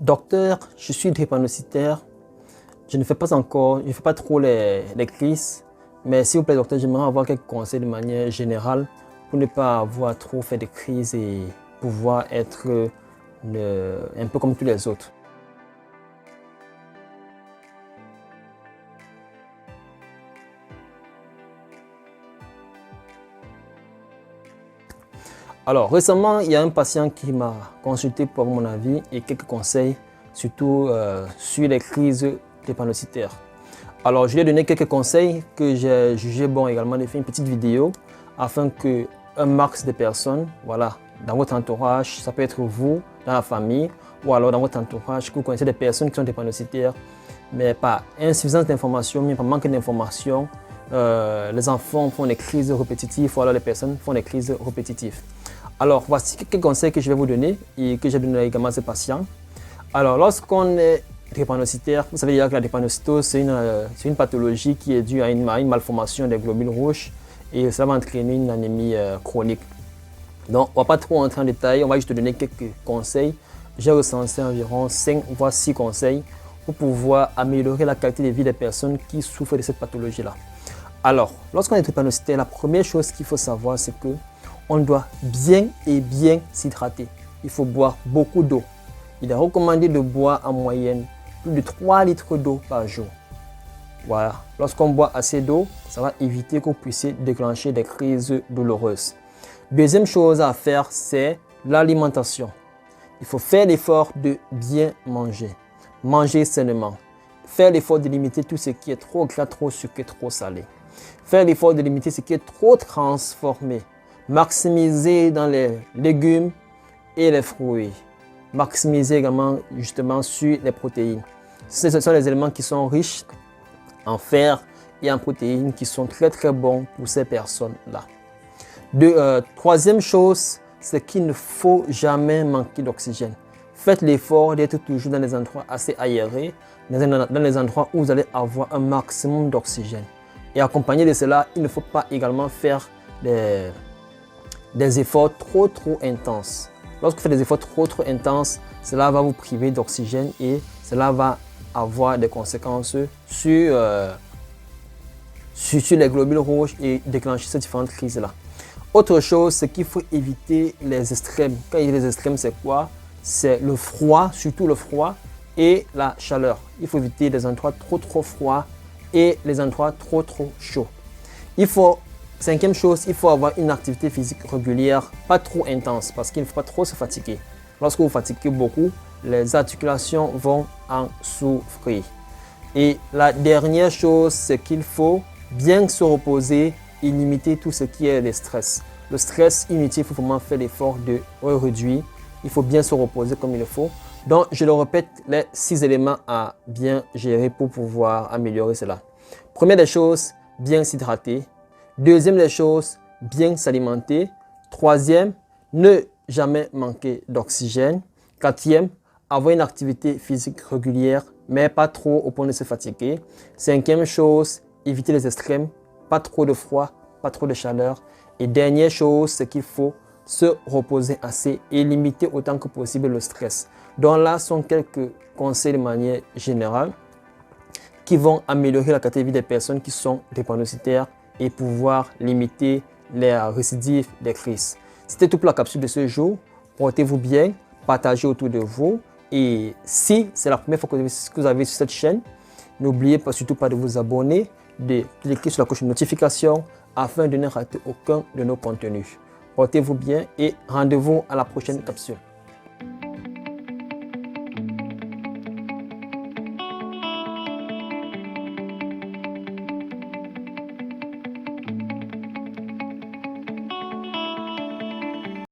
Docteur, je suis drépanocytaire. Je ne fais pas trop les crises. Mais s'il vous plaît, docteur, j'aimerais avoir quelques conseils de manière générale pour ne pas avoir trop fait de crises et pouvoir être un peu comme tous les autres. Alors, récemment, il y a un patient qui m'a consulté pour avoir mon avis et quelques conseils, surtout sur les crises drépanocytaires. Alors, je lui ai donné quelques conseils que j'ai jugé bon également de faire une petite vidéo afin qu'un max de personnes, voilà, dans votre entourage, ça peut être vous, dans la famille, ou alors dans votre entourage, que vous connaissez des personnes qui sont drépanocytaires, mais par insuffisance d'informations, mais par manque d'informations, les enfants font des crises répétitives ou alors les personnes font des crises répétitives. Alors, voici quelques conseils que je vais vous donner et que j'ai donné également à ce patient. Alors, lorsqu'on est drépanocytaire, vous savez déjà que la drépanocytose, c'est une pathologie qui est due à une malformation des globules rouges et cela va entraîner une anémie chronique. Donc, on ne va pas trop entrer en détail, on va juste donner quelques conseils. J'ai recensé environ 5 voire 6 conseils pour pouvoir améliorer la qualité de vie des personnes qui souffrent de cette pathologie-là. Alors, lorsqu'on est drépanocytaire, la première chose qu'il faut savoir, c'est que on doit bien s'hydrater. Il faut boire beaucoup d'eau. Il est recommandé de boire en moyenne plus de 3 litres d'eau par jour. Voilà. Lorsqu'on boit assez d'eau, ça va éviter que vous puissiez déclencher des crises douloureuses. Deuxième chose à faire, c'est l'alimentation. Il faut faire l'effort de bien manger. Manger sainement. Faire l'effort de limiter tout ce qui est trop gras, trop sucré, trop salé. Faire l'effort de limiter ce qui est trop transformé. Maximiser dans les légumes et les fruits. Maximiser également justement sur les protéines. Ce sont les éléments qui sont riches en fer et en protéines qui sont très bons pour ces personnes-là. Troisième chose, c'est qu'il ne faut jamais manquer d'oxygène. Faites l'effort d'être toujours dans des endroits assez aérés, dans les endroits où vous allez avoir un maximum d'oxygène. Et accompagné de cela, il ne faut pas également faire des efforts trop intenses. Lorsque vous faites des efforts trop intenses, cela va vous priver d'oxygène et cela va avoir des conséquences sur les globules rouges et déclencher ces différentes crises-là. Autre chose, c'est qu'il faut éviter les extrêmes. Quand il y a les extrêmes, c'est quoi? C'est le froid, surtout le froid et la chaleur. Il faut éviter les endroits trop froids et les endroits trop chauds. Cinquième chose, il faut avoir une activité physique régulière, pas trop intense parce qu'il ne faut pas trop se fatiguer. Lorsque vous fatiguez beaucoup, les articulations vont en souffrir. Et la dernière chose, c'est qu'il faut bien se reposer et limiter tout ce qui est le stress. Le stress inutile, il faut vraiment faire l'effort de le réduire. Il faut bien se reposer comme il le faut. Donc, je le répète, les 6 éléments à bien gérer pour pouvoir améliorer cela. Première des choses, bien s'hydrater. Deuxième des choses, bien s'alimenter. Troisième, ne jamais manquer d'oxygène. Quatrième, avoir une activité physique régulière, mais pas trop au point de se fatiguer. Cinquième chose, éviter les extrêmes, pas trop de froid, pas trop de chaleur. Et dernière chose, c'est qu'il faut se reposer assez et limiter autant que possible le stress. Donc là sont quelques conseils de manière générale qui vont améliorer la qualité de vie des personnes qui sont drépanocytaires et pouvoir limiter les récidives des crises. C'était tout pour la capsule de ce jour. Portez-vous bien, partagez autour de vous. Et si c'est la première fois que vous avez sur cette chaîne, n'oubliez surtout pas de vous abonner, de cliquer sur la cloche de notification afin de ne rater aucun de nos contenus. Portez-vous bien et rendez-vous à la prochaine capsule.